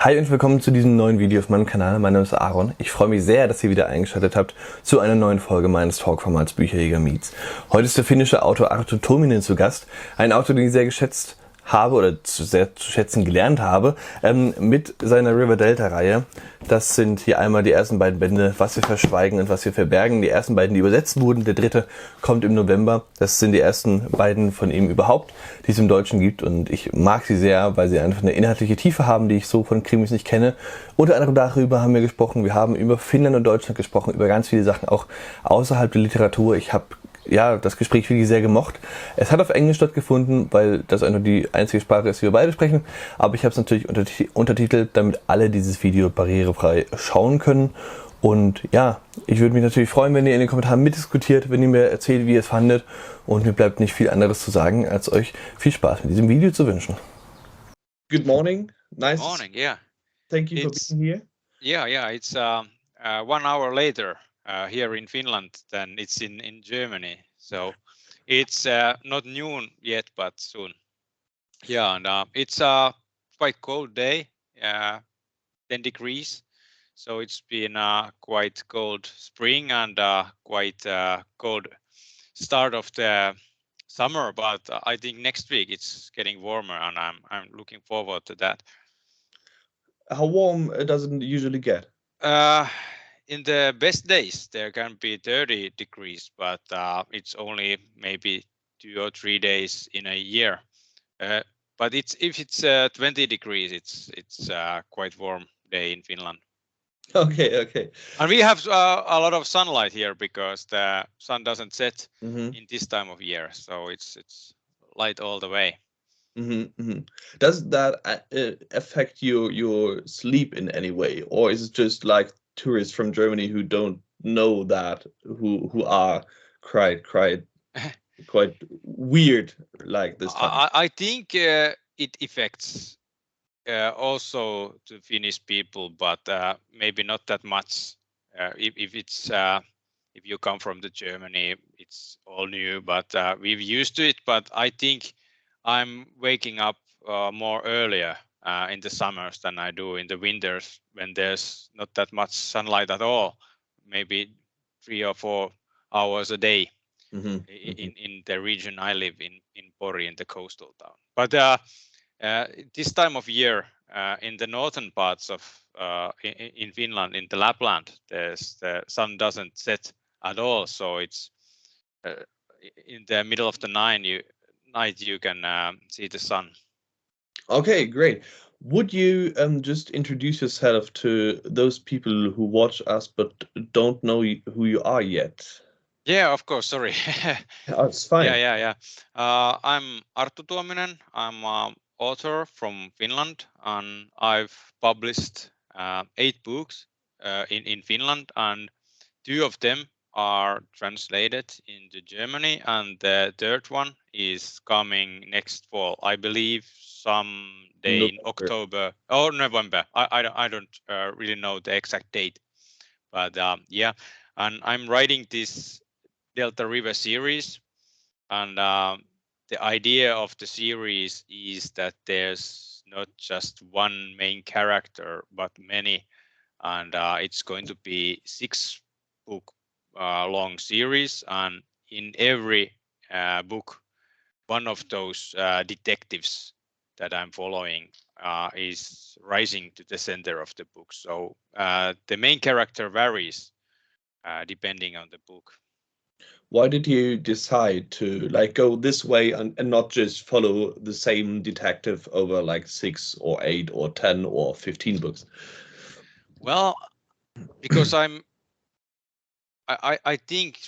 Hi und willkommen zu diesem neuen Video auf meinem Kanal. Mein Name ist Aaron. Ich freue mich sehr, dass ihr wieder eingeschaltet habt zu einer neuen Folge meines Talkformats Bücherjäger meets. Heute ist der finnische Autor Arttu Tuominen zu Gast. Ein Autor, den ich sehr geschätzt habe oder sehr zu schätzen gelernt habe, mit seiner River Delta-Reihe. Das sind hier einmal die ersten beiden Bände, Was wir verschweigen und was wir verbergen. Die ersten beiden, die übersetzt wurden. Der dritte kommt im November. Das sind die ersten beiden von ihm überhaupt, die es im Deutschen gibt. Und ich mag sie sehr, weil sie einfach eine inhaltliche Tiefe haben, die ich so von Krimis nicht kenne. Unter anderem darüber haben wir gesprochen. Wir haben über Finnland und Deutschland gesprochen, über ganz viele Sachen, auch außerhalb der Literatur. Ich habe das Gespräch wirklich sehr gemocht. Es hat auf Englisch stattgefunden, weil das einfach die einzige Sprache ist, die wir beide sprechen. Aber ich habe es natürlich untertitelt, damit alle dieses Video barrierefrei schauen können. Und ja, ich würde mich natürlich freuen, wenn ihr in den Kommentaren mitdiskutiert, wenn ihr mir erzählt, wie ihr es fandet. Und mir bleibt nicht viel anderes zu sagen, als euch viel Spaß mit diesem Video zu wünschen. Good morning. Nice. Morning. Yeah. Thank you for being here. Yeah. It's 1 hour later here in Finland than it's in Germany. So it's not noon yet, but soon. Yeah, and it's a quite cold day, 10 degrees. So it's been a quite cold spring and quite cold start of the summer. But I think next week it's getting warmer, and I'm looking forward to that. How warm does it usually get? In the best days, there can be 30 degrees, but it's only maybe 2 or 3 days in a year. But if it's 20 degrees, it's quite warm day in Finland. Okay. And we have a lot of sunlight here because the sun doesn't set in this time of year, so it's light all the way. Does that affect your sleep in any way, or is it just like tourists from Germany who don't know that, who are quite weird like this time? I think it affects also to Finnish people, but maybe not that much. If you come from the Germany, it's all new, but we've used to it. But I think I'm waking up more earlier in the summers than I do in the winters when there's not that much sunlight at all. Maybe 3 or 4 hours a day in the region I live in Pori, in the coastal town. But this time of year in the northern parts of in Finland, in the Lapland, the sun doesn't set at all. So it's in the middle of the night you can see the sun. Okay, great. Would you just introduce yourself to those people who watch us but don't know who you are yet? Yeah, of course. Sorry. Oh, it's fine. Yeah. I'm Arttu Tuominen. I'm an author from Finland, and I've published 8 books in Finland, and 2 of them are translated into Germany, and the third one is coming next fall. I believe someday in October or November. I don't really know the exact date, but yeah. And I'm writing this Delta River series, and the idea of the series is that there's not just one main character but many, and it's going to be 6 book long series, and in every book one of those detectives that I'm following is rising to the center of the book. So the main character varies depending on the book. Why did you decide to go this way and not just follow the same detective over 6 or 8 or 10 or 15 books? Well, because I think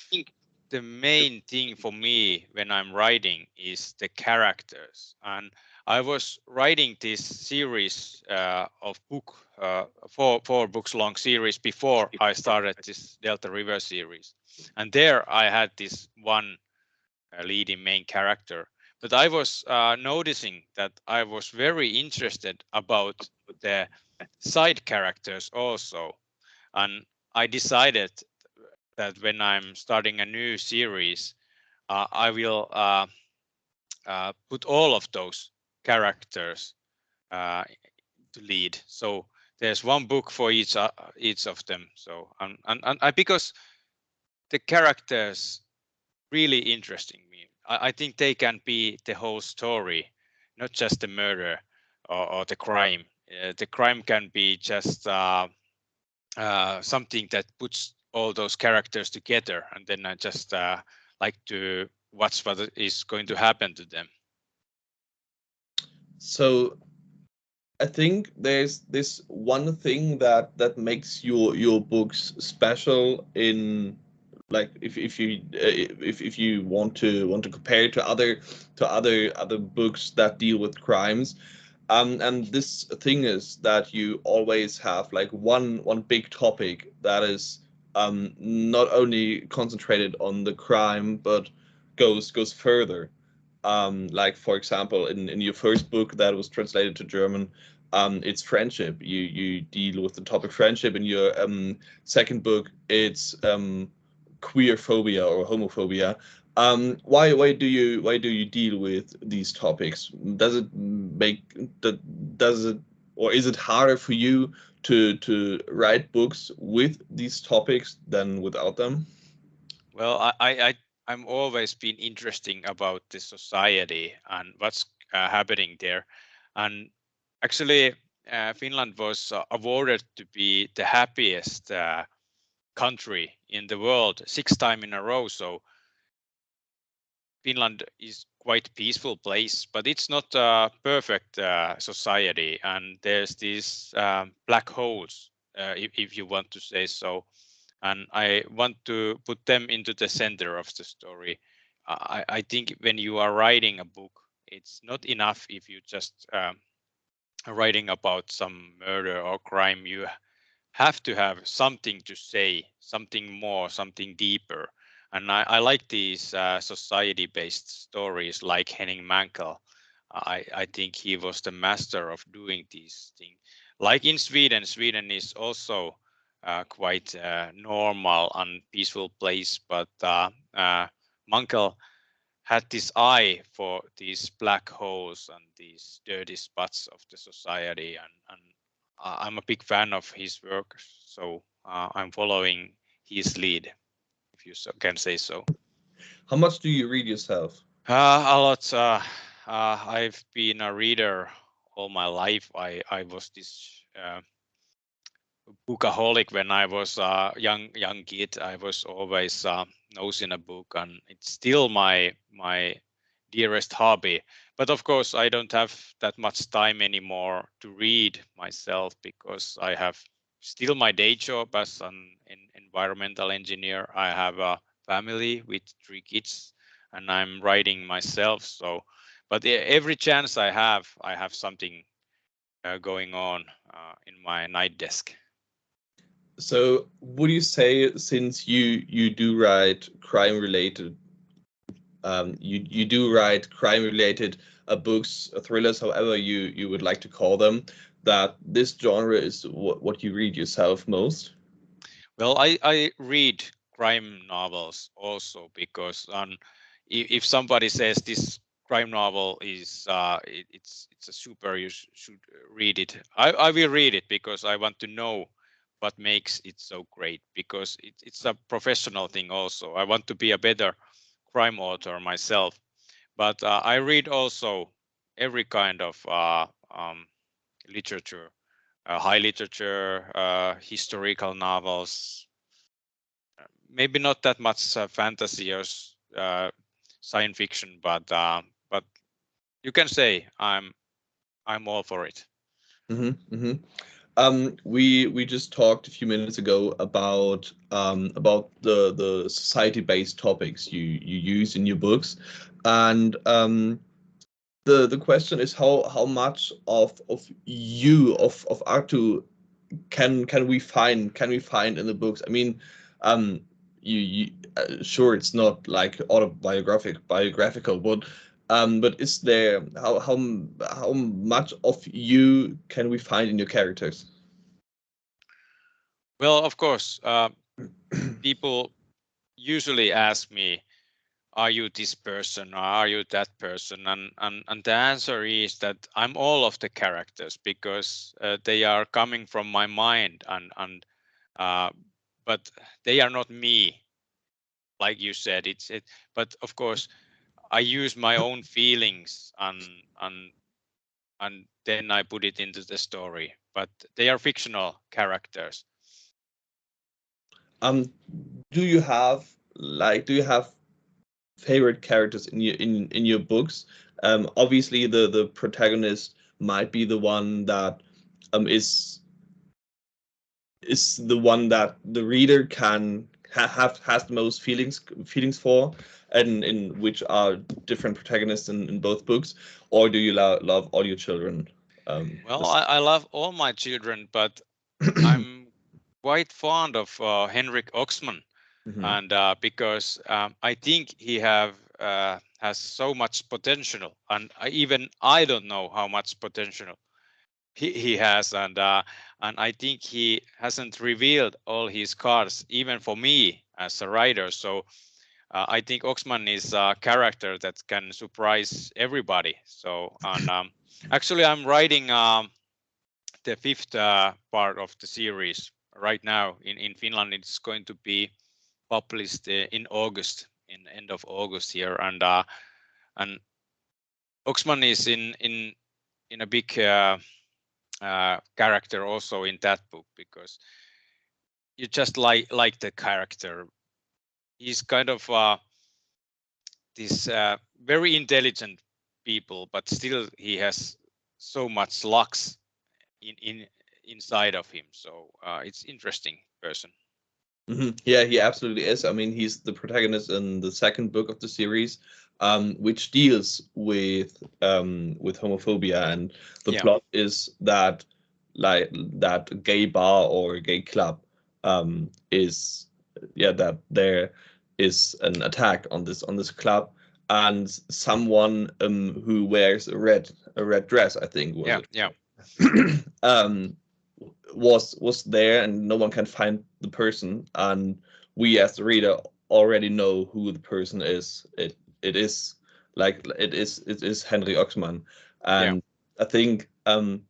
the main thing for me when I'm writing is the characters, and I was writing this series of book 4 books long series before I started this Delta River series, and there I had this one leading main character, but I was noticing that I was very interested about the side characters also, and I decided that when I'm starting a new series, I will put all of those characters lead. So there's one book for each of them. So and because the characters really interesting me. I think they can be the whole story, not just the murder or the crime. The crime can be just something that puts all those characters together, and then I just like to watch what is going to happen to them. So I think there's this one thing that makes your books special in, like, if you want to compare it to other books that deal with crimes. And this thing is that you always have like one big topic that is not only concentrated on the crime but goes further. Like, for example, in your first book that was translated to German, it's friendship. You deal with the topic friendship. In your second book, it's queer phobia or homophobia. Why do you deal with these topics? Does it or is it harder for you to write books with these topics than without them? Well, I'm always been interesting about the society and what's happening there, and actually Finland was awarded to be the happiest country in the world 6 times in a row. So Finland is quite peaceful place, but it's not a perfect society, and there's these black holes, if you want to say so. And I want to put them into the center of the story. I think when you are writing a book, it's not enough if you just writing about some murder or crime. You have to have something to say, something more, something deeper. And I like these society-based stories like Henning Mankell. I think he was the master of doing these things. Like in Sweden, Sweden is also quite normal and peaceful place, but Mankell had this eye for these black holes and these dirty spots of the society, and I'm a big fan of his work, so I'm following his lead, if you can say so. How much do you read yourself? A lot. I've been a reader all my life. I was this bookaholic when I was a young kid. I was always nosing a book, and it's still my dearest hobby. But of course, I don't have that much time anymore to read myself because I have still my day job as an environmental engineer. I have a family with 3 kids, and I'm writing myself. So, but every chance I have something going on in my night desk. So would you say, since you do write crime related, you do write crime related books, thrillers, however you would like to call them, that this genre is what you read yourself most? Well, I read crime novels also because if somebody says this crime novel is it's a super, you should read it. I will read it because I want to know what makes it so great, because it's a professional thing also. I want to be a better crime author myself, but I read also every kind of literature, high literature, historical novels, maybe not that much fantasy or science fiction, but you can say I'm all for it. Mm-hmm, mm-hmm. We just talked a few minutes ago about the society-based topics you use in your books, and the question is how much of Arttu can we find in the books? I mean, you sure, it's not like biographical, but is there, how much of you can we find in your characters? Well, of course, people usually ask me are you this person or are you that person? And the answer is that I'm all of the characters, because they are coming from my mind, and but they are not me, like you said. But of course, I use my own feelings and then I put it into the story. But they are fictional characters. Do you have favorite characters in your books? Obviously the protagonist might be the one that is the one that the reader can has the most feelings for, and in which are different protagonists in both books, or do you love all your children? Well, I love all my children, but I'm quite fond of Henrik Oxman, Mhm. and because I think he has so much potential, and I don't know how much potential he has, and I think he hasn't revealed all his cards, even for me as a writer. So I think Oxman is a character that can surprise everybody. So, and actually, I'm writing the fifth part of the series right now in Finland. It's going to be published in August, in end of August here, and Oxman is in a big character also in that book, because you just like the character. He's kind of this very intelligent people, but still he has so much lux inside of him. So it's interesting person. Yeah, he absolutely is. I mean, he's the protagonist in the second book of the series, which deals with homophobia, and the plot is that that gay bar or gay club is that there is an attack on this club, and someone who wears a red dress, I think was it. Was there, and no one can find the person, and we as the reader already know who the person is. It is Henry Oxman, and I think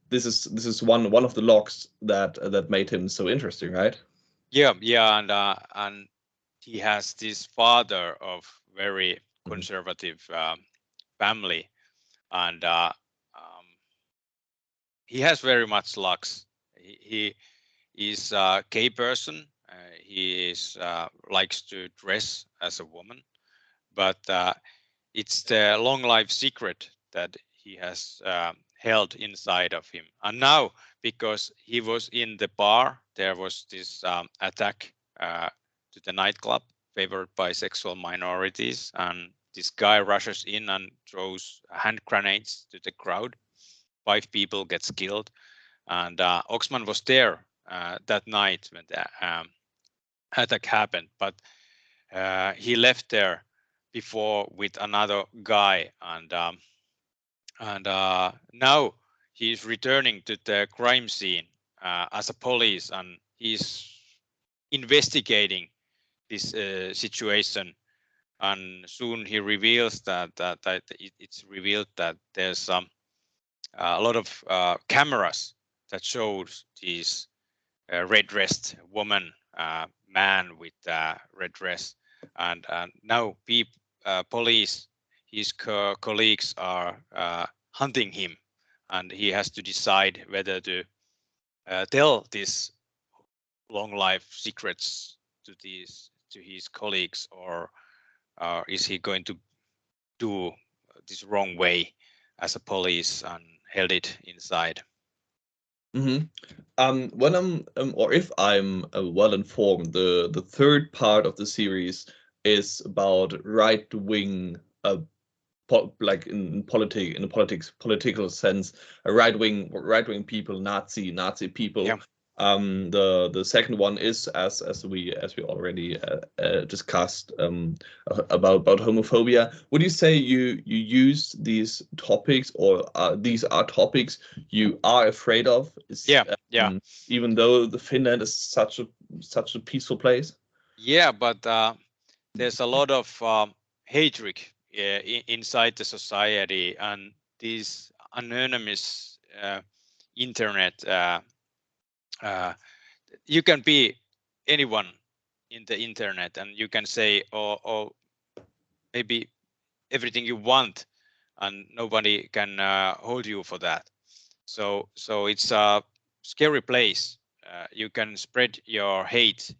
this is one of the logs that made him so interesting, right? And he has this father of very conservative family, and he has very much lux. He is a gay person. He is likes to dress as a woman, but it's the long life secret that he has held inside of him. And now, because he was in the bar, there was this attack to the nightclub favored by sexual minorities, and this guy rushes in and throws hand grenades to the crowd. 5 people gets killed, and Oxman was there that night when the attack happened, but he left there before with another guy, and now he's returning to the crime scene as a police, and he's investigating this situation. And soon he reveals that it's revealed that there's a lot of cameras that shows these red dressed woman, man with red dress, and now police, his colleagues are hunting him, and he has to decide whether to tell these long life secrets to his colleagues, or is he going to do this wrong way as a police and held it inside. When I'm or if I'm well informed, the third part of the series is about right wing, like in political sense, a right wing people, Nazi people. Yeah. The second one is as we already discussed, about homophobia. Would you say you use these topics, or these are topics you are afraid of? Even though the Finland is such a peaceful place. Yeah, but there's a lot of hatred inside the society, and this anonymous internet. You can be anyone in the internet, and you can say or maybe everything you want, and nobody can hold you for that. So it's a scary place. You can spread your hate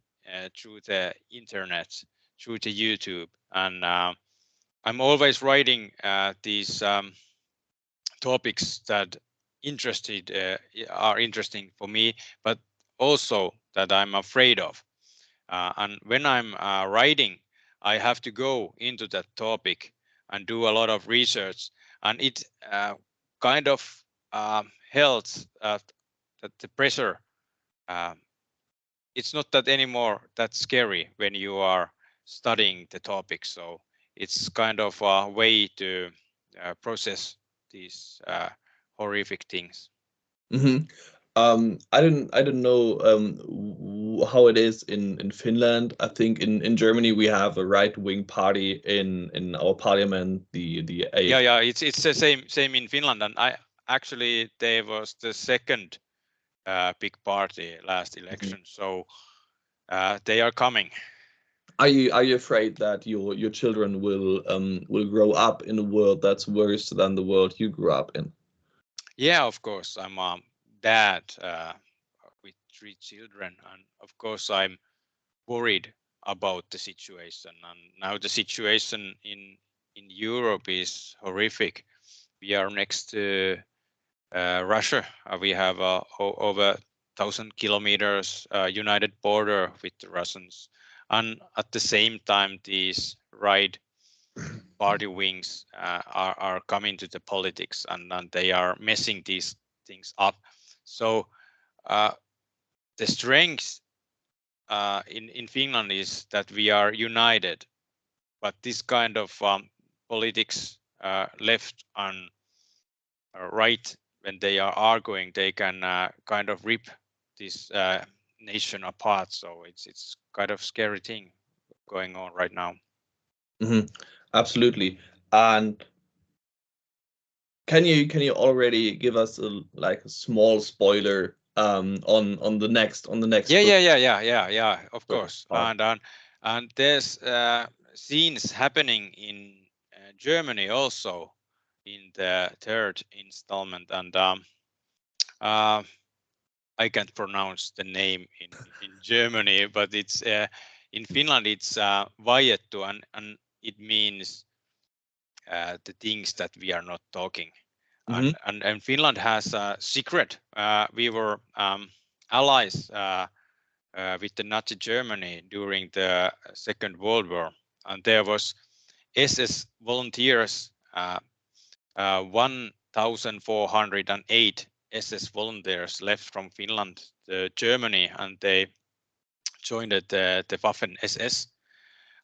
through the internet, through the YouTube, and I'm always writing these topics that are interesting for me, but also that I'm afraid of. And when I'm writing, I have to go into that topic and do a lot of research, and it kind of helps that the pressure. It's not that anymore that scary when you are studying the topic. So it's kind of a way to process these horrific things. Mm-hmm. I don't know how it is in Finland. I think in Germany we have a right-wing party in our parliament. The Yeah, it's the same in Finland, and there was the second big party last election. Mm-hmm. So they are coming. Are you afraid that your children will grow up in a world that's worse than the world you grew up in? Yeah, of course. I'm a dad with 3 children, and of course I'm worried about the situation. And now the situation in Europe is horrific. We are next to Russia. We have over 1,000 kilometers united border with the Russians, and at the same time, these right party wings are coming to the politics, and they are messing these things up. So the strength in Finland is that we are united, but this kind of politics, left and right, when they are arguing, they can kind of rip this nation apart. So it's kind of scary thing going on right now. Mm-hmm. Absolutely. And can you already give us a small spoiler on the next book? Yeah, of course. Part. And there's scenes happening in Germany also in the third installment, and I can't pronounce the name in Germany, but it's in Finland it's vaiettu, and it means the things that we are not talking. Mm-hmm. And Finland has a secret. We were allies with the Nazi Germany during the Second World War, and there was SS volunteers, 1,408 SS volunteers left from Finland to Germany, and they joined the Waffen SS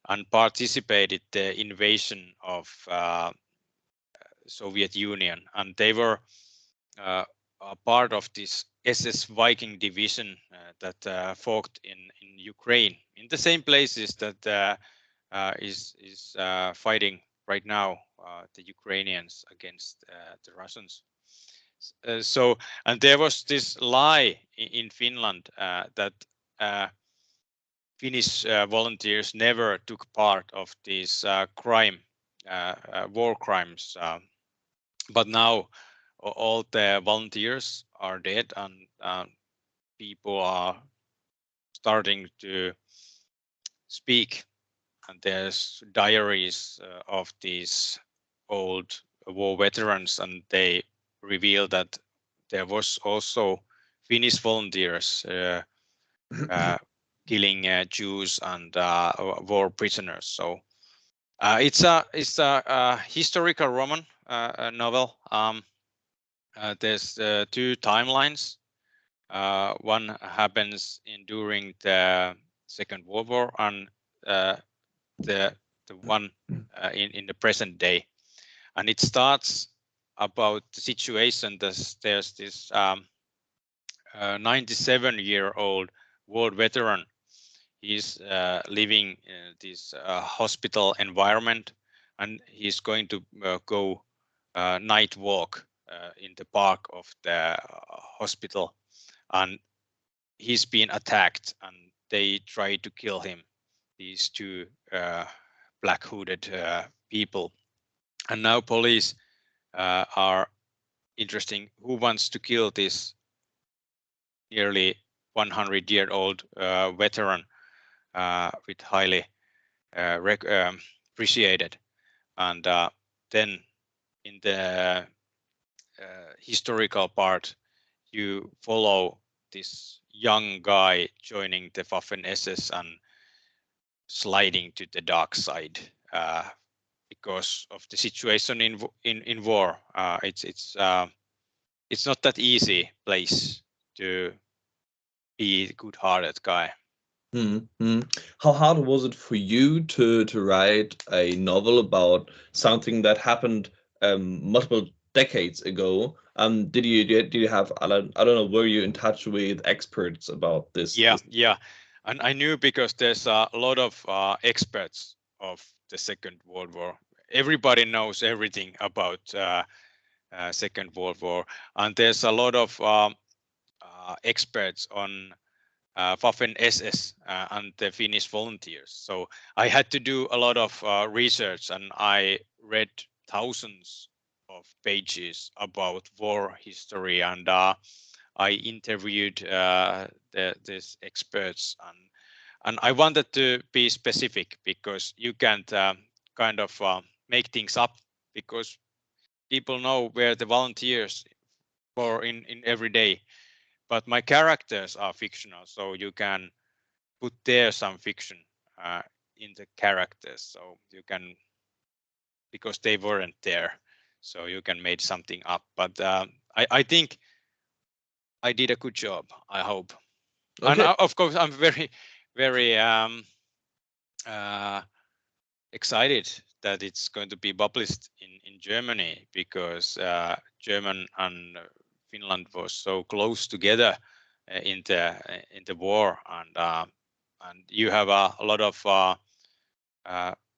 and participated the invasion of Soviet Union, and they were a part of this SS Viking division that fought in Ukraine, in the same places that is fighting right now the Ukrainians against the Russians. So, and there was this lie in Finland that Finnish volunteers never took part of these war crimes. But now all the volunteers are dead, and people are starting to speak. And there's diaries of these old war veterans, and they reveal that there was also Finnish volunteers killing Jews and war prisoners. So it's a historical roman novel. There's 2 timelines. One happens during the Second World War, and the one in the present day. And it starts about the situation. There's this 97-year-old war veteran. He's living in this hospital environment, and he's going to go night walk in the park of the hospital, and he's been attacked, and they try to kill him, these two black hooded people, and now police are interesting who wants to kill this nearly 100-year-old veteran with highly appreciated. And then in the historical part, you follow this young guy joining the Waffen SS and sliding to the dark side because of the situation in war. It's not that easy place to be a good-hearted guy. Mm-hmm. How hard was it for you to write a novel about something that happened multiple decades ago? Did you have, I don't know, were you in touch with experts about this? Yeah, and I knew because there's a lot of experts of the Second World War. Everybody knows everything about Second World War, and there's a lot of experts on Waffen SS and the Finnish volunteers. So I had to do a lot of research, and I read thousands of pages about war history, and I interviewed these experts, and I wanted to be specific because you can't kind of make things up, because people know where the volunteers for in every day. But my characters are fictional, so you can put there some fiction in the characters, so you can, because they weren't there, so you can make something up. But I think I did a good job, I hope. Okay. And of course I'm very excited that it's going to be published in Germany, because German and Finland was so close together in the war, and you have a lot of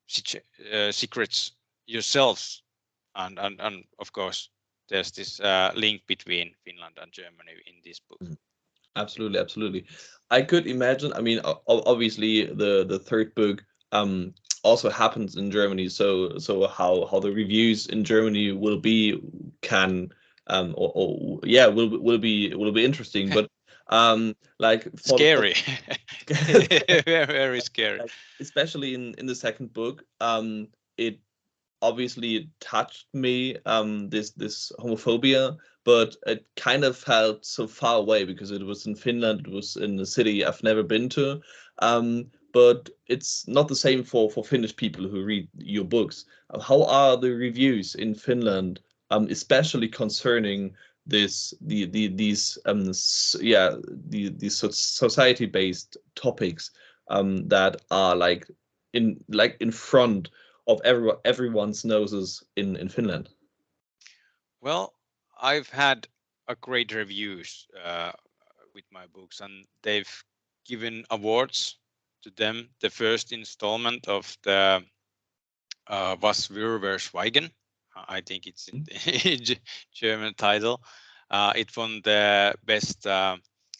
secrets yourselves, and of course there's this link between Finland and Germany in this book. Absolutely. I could imagine, I mean, obviously the third book also happens in Germany, so how the reviews in Germany will be will be interesting, but like scary. Very scary. Like, especially in the second book, it obviously touched me, this homophobia, but it kind of felt so far away because it was in Finland, it was in a city I've never been to. But it's not the same for Finnish people who read your books. How are the reviews in Finland, especially concerning these society-based topics that are like in front of everyone's noses in Finland? Well, I've had a great reviews with my books, and they've given awards to them. The first installment of the was würde, verschweigen. I think it's in the German title. It won the best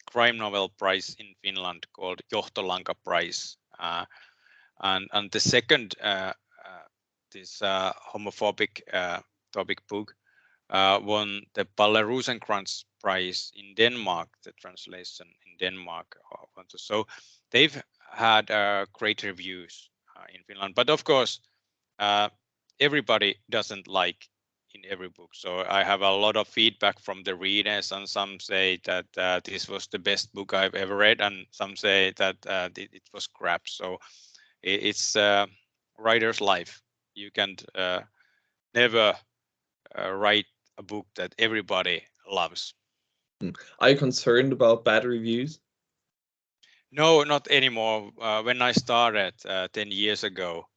crime novel prize in Finland, called Johtolanka Prize. And the second, this homophobic topic book, won the Palle Rosenkrantz Prize in Denmark, the translation in Denmark. So they've had great reviews in Finland. But of course, everybody doesn't like in every book. So I have a lot of feedback from the readers, and some say that this was the best book I've ever read, and some say that it was crap. So it's writer's life. You can never write a book that everybody loves. Are you concerned about bad reviews? No, not anymore. When I started 10 years ago,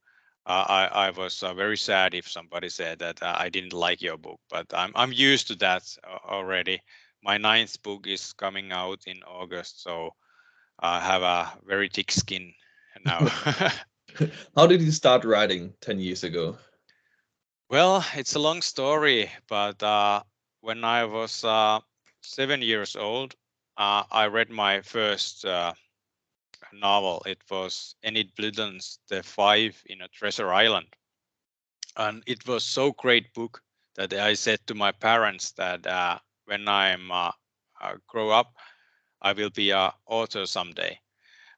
I was very sad if somebody said that I didn't like your book, but I'm used to that already. My 9th book is coming out in August, so I have a very thick skin now. How did you start writing 10 years ago? Well, it's a long story, but when I was 7 years old, I read my first novel. It was Enid Blyton's The Five in a Treasure Island. And it was so great book that I said to my parents that when I'm grow up, I will be an author someday.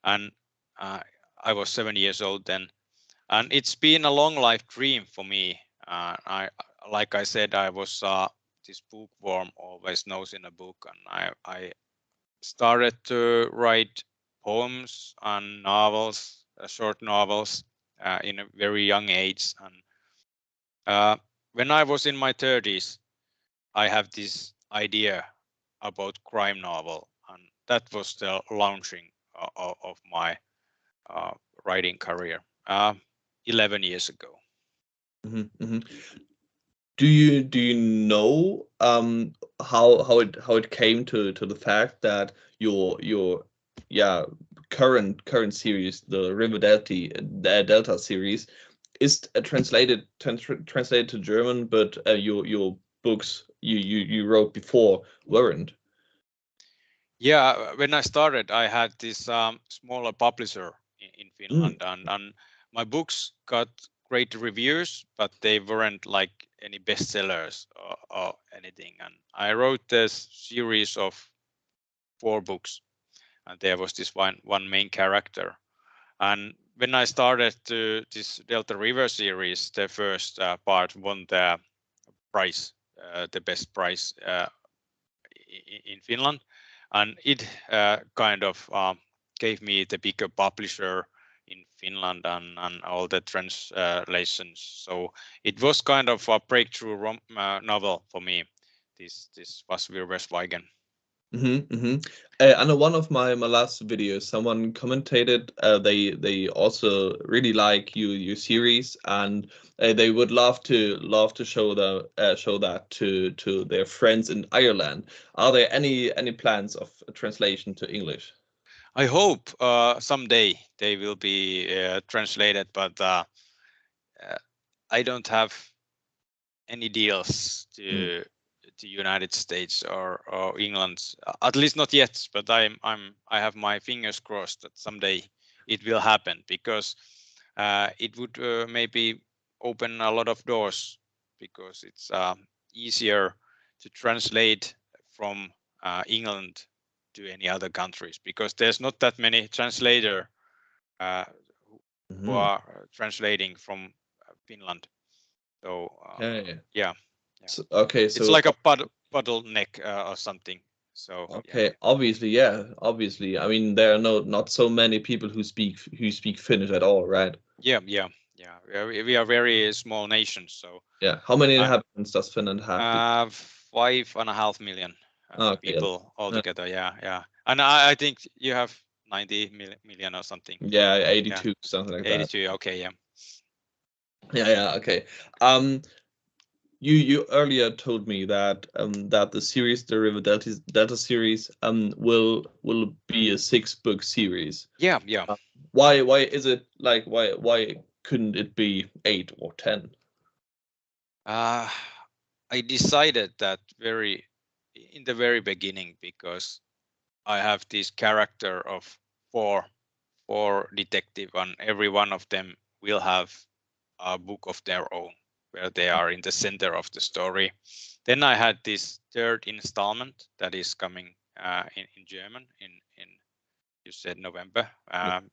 And I was 7 years old then. And it's been a long life dream for me. Like I said, I was this bookworm, always knows in a book, and I started to write poems and novels, short novels, in a very young age. And when I was in my 30s, I have this idea about crime novel, and that was the launching of my writing career 11 years ago. Do you know how it came to the fact that your current series, the River Delta series, is translated to German, but your books you wrote before weren't? Yeah, when I started, I had this smaller publisher in Finland, and my books got great reviews, but they weren't like any bestsellers or anything. And I wrote this series of 4 books, and there was this one main character. And when I started this Delta River series, the first part won the prize, the best prize in Finland, and it kind of gave me the bigger publisher in Finland and all the translations. So it was kind of a breakthrough novel for me. This was verschweigen. And one of my last videos, someone commented they also really like your series, and they would love to show that to their friends in Ireland. Are there any plans of translation to English? I hope someday they will be translated, but I don't have any deals to the United States or England, at least not yet. But I have my fingers crossed that someday it will happen, because it would maybe open a lot of doors, because it's easier to translate from England to any other countries, because there's not that many translators who are translating from Finland. So yeah. So, okay, so it's like a bottleneck or something. So okay, obviously. I mean, there are not so many people who speak Finnish at all, right? Yeah. We are very small nations. So Yeah. How many inhabitants does Finland have? 5.5 million Okay. people altogether. Yeah. And I think you have 90 million or something. Yeah, 82, something like 82. that. Okay, yeah. Yeah. Okay. You earlier told me that that the series, the River Delta series, will be a 6-book series. Yeah. Why is it like why couldn't it be 8 or 10? I decided that in the very beginning, because I have this character of four detective, and every one of them will have a book of their own, where they are in the center of the story. Then I had this 3rd installment that is coming in German in you said November. And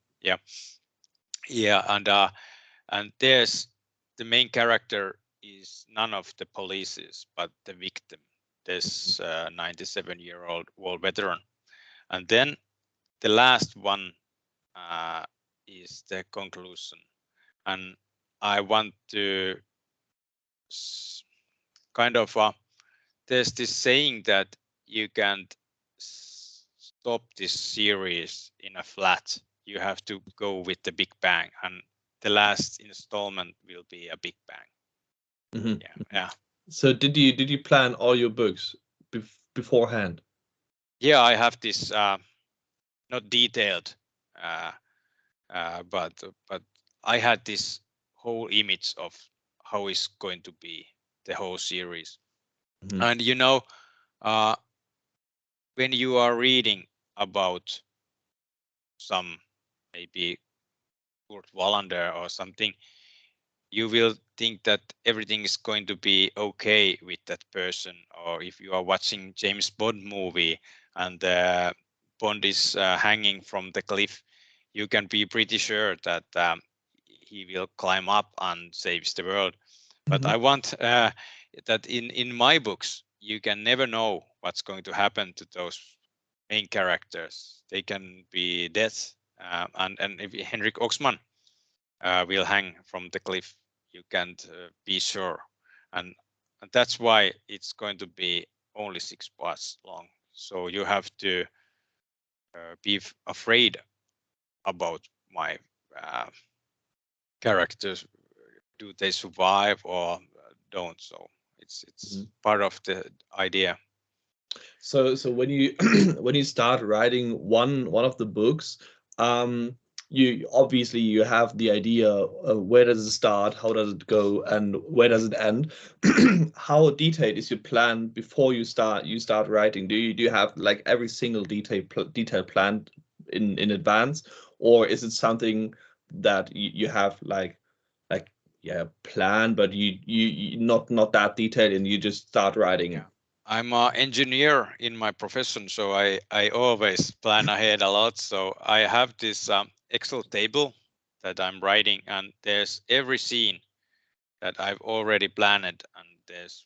there's the main character is none of the polices, but the victim, this 97-year-old war veteran. And then the last one is the conclusion, and I want to kind of there's this saying that you can't stop this series in a flat. You have to go with the big bang, and the last installment will be a big bang. Yeah. So did you plan all your books beforehand? Yeah, I have this not detailed, but I had this whole image of how is going to be the whole series. Mhm. And when you are reading about some maybe Kurt Wallander or something, you will think that everything is going to be okay with that person. Or if you are watching James Bond movie and Bond is hanging from the cliff, you can be pretty sure that he will climb up and saves the world. But I want that in my books, you can never know what's going to happen to those main characters. They can be dead. And if Henrik Oxman will hang from the cliff, you can't be sure. And that's why it's going to be only 6 parts long. So you have to be afraid about my characters. Do they survive or don't? So it's part of the idea. So when you when you start writing one of the books, you obviously you have the idea of where does it start, how does it go, and where does it end. How detailed is your plan before you start writing? Do you have like every single detail planned in advance, or is it something that you have like yeah plan, but you not that detailed and you just start writing? Yeah. I'm an engineer in my profession, so I always plan ahead a lot. So I have this Excel table that I'm writing, and there's every scene that I've already planned, and there's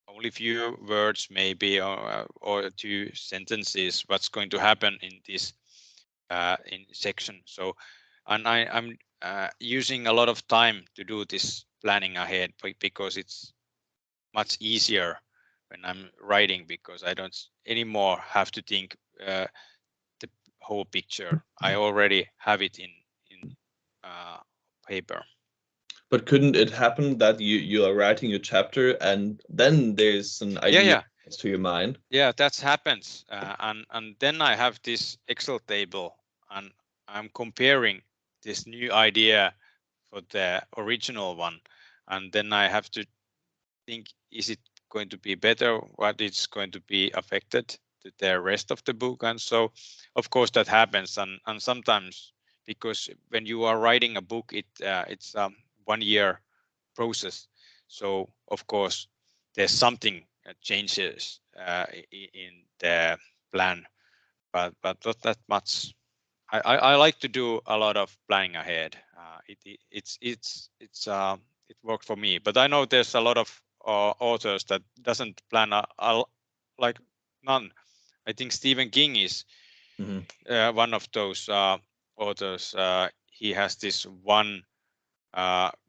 only few words maybe or 2 sentences what's going to happen in this in section. So and I'm using a lot of time to do this planning ahead because it's much easier when I'm writing, because I don't anymore have to think the whole picture. I already have it in paper. But couldn't it happen that you are writing a chapter and then there's an idea to your mind? Yeah, that happens. And then I have this Excel table, and I'm comparing this new idea for the original one, and then I have to think, is it going to be better? What is going to be affected to the rest of the book? And so, of course, that happens. And sometimes, because when you are writing a book, it's 1 year process. So, of course, there's something that changes in the plan, but not that much. I like to do a lot of planning ahead. It worked for me, but I know there's a lot of authors that doesn't plan like none. I think Stephen King is one of those authors. He has this one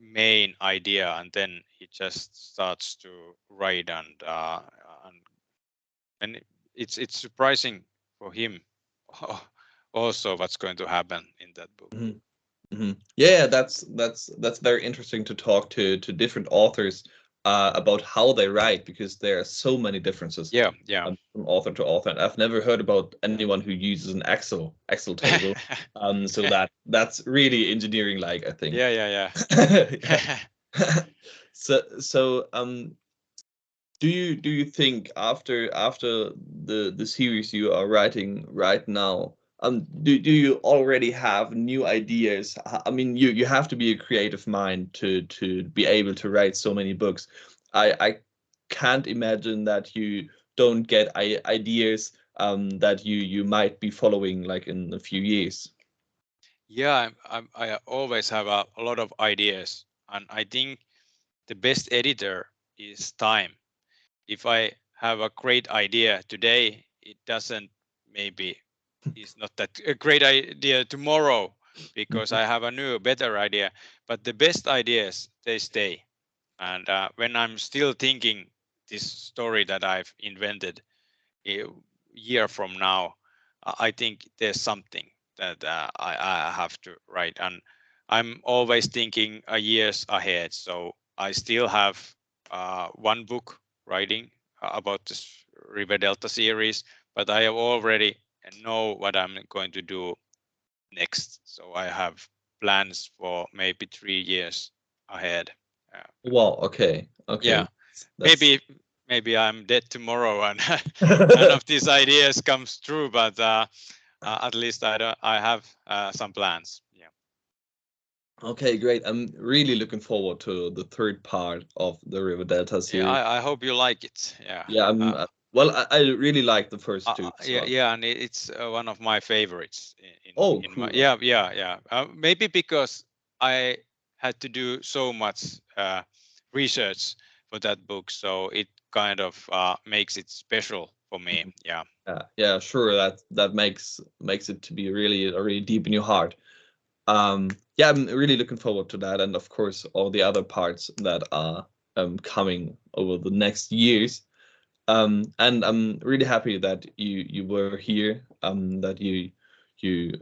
main idea, and then he just starts to write, and it's surprising for him also what's going to happen in that book. Yeah, that's very interesting to talk to different authors about how they write, because there are so many differences. Yeah. From author to author, and I've never heard about anyone who uses an Excel table. So that's really engineering like, I think. Yeah. So do you think after the series you are writing right now, do you already have new ideas? I mean, you have to be a creative mind to be able to write so many books. I can't imagine that you don't get ideas that you might be following like in a few years. Yeah, I always have a lot of ideas, and I think the best editor is time. If I have a great idea today, it doesn't maybe is not that a great idea tomorrow, because I have a new better idea. But the best ideas, they stay. And when I'm still thinking this story that I've invented a year from now, I think there's something that I have to write, and I'm always thinking a years ahead. So I still have one book writing about this River Delta series, but I have already know what I'm going to do next. So I have plans for maybe 3 years ahead. Wow. Okay. Yeah. That's- Maybe I'm dead tomorrow and none of these ideas comes true, but at least I have some plans. Yeah. Okay, great. I'm really looking forward to the third part of the River Delta series. Yeah, I hope you like it. Yeah. Yeah. Well, I really like the first two. Yeah, and it's one of my favorites. Cool. Yeah. Maybe because I had to do so much research for that book, so it kind of makes it special for me. Yeah. Yeah, sure. That makes it to be really deep in your heart. Yeah, I'm really looking forward to that, and of course all the other parts that are coming over the next years. And I'm really happy that you were here, that you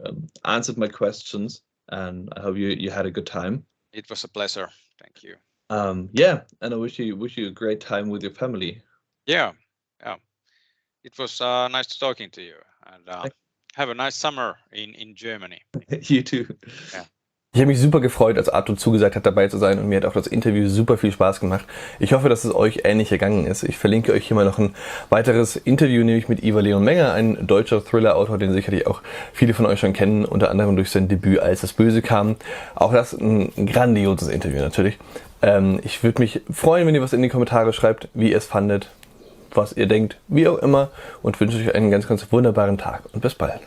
answered my questions, and I hope you had a good time. It was a pleasure. Thank you. Yeah, and I wish you a great time with your family. Yeah. It was nice talking to you, and have a nice summer in Germany. You too. Yeah. Ich habe mich super gefreut, als Arttu zugesagt hat, dabei zu sein, und mir hat auch das Interview super viel Spaß gemacht. Ich hoffe, dass es euch ähnlich ergangen ist. Ich verlinke euch hier mal noch ein weiteres Interview, nämlich mit Ivar Leon Menger, ein deutscher Thriller-Autor, den sicherlich auch viele von euch schon kennen, unter anderem durch sein Debüt Als das Böse kam. Auch das ein grandioses Interview natürlich. Ich würde mich freuen, wenn ihr was in die Kommentare schreibt, wie ihr es fandet, was ihr denkt, wie auch immer, und wünsche euch einen ganz, ganz wunderbaren Tag und bis bald.